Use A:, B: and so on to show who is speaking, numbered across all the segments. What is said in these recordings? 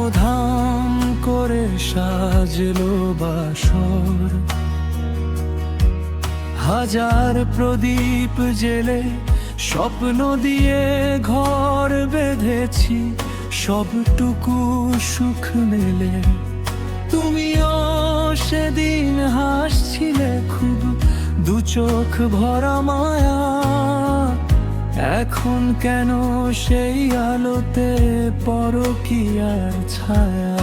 A: ধুমধাম করে সাজলো বাসর, হাজার প্রদীপ জেলে স্বপ্ন দিয়ে ঘর বেঁধেছি, সবটুকু সুখ মেলে। তুমিও সেদিন হাসছিলে খুব, দু চোখ ভরা মায়া। এখন কেন সেই আলোতে পরকীয়ার ছায়া?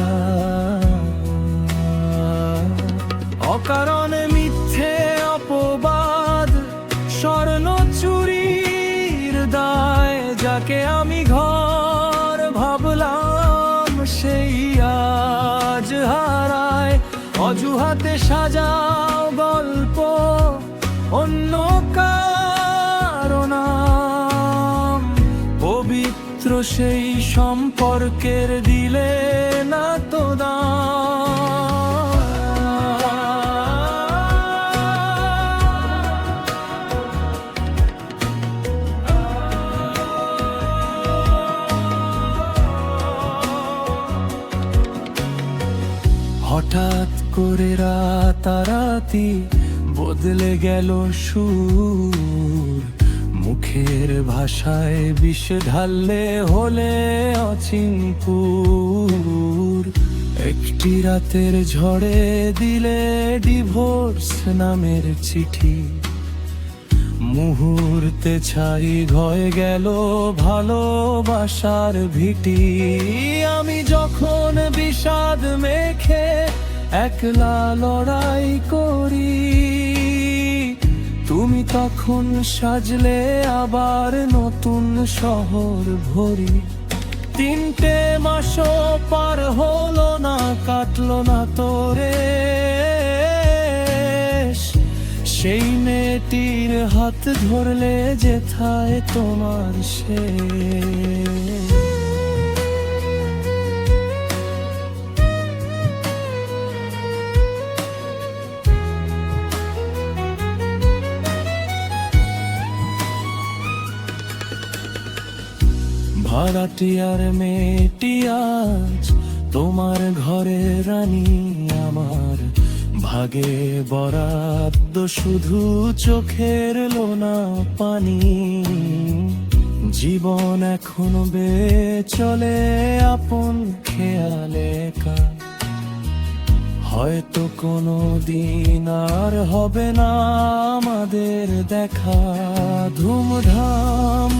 A: অকারণে মিথ্যে অপবাদ, স্বর্ণ চুরির দায়, যাকে আমি ঘর ভাবলাম সেই আজ হারায়। অজুহাতে সাজাও গল্প অন্য কারণ, পবিত্র সেই সম্পর্কের দিলে না তো দাম। হঠাৎ করে রাতারাতি বদলে গেল সুর, মুখের ভাষায় বিষ ঢাললে হলে অচিনপুর। একটি রাতের ঝড়ে দিলে ডিভোর্স নামের চিঠি, মুহূর্তে ছাই হয়ে গেল ভালোবাসার ভিটি। আমি যখন বিষাদ মেখে একলা লড়াই করি, তুমি তখন সাজলে আবার নতুন শহর ভরি। 3টে মাসও পার হলো না, কাটলো না তোরে সেই মেয়েটির হাত ধরলে যেথায় তোমার সে। ভাড়াটিয়ার মেয়েটি আজ তোমার ঘরে রানী, আমার ভাগে বরাদ্দ শুধু চোখের লোনা পানি। জীবন এখন চলে আপন খেয়ালে একা, হয়তো কোনো দিন আর হবে না আমাদের দেখা। ধুমধাম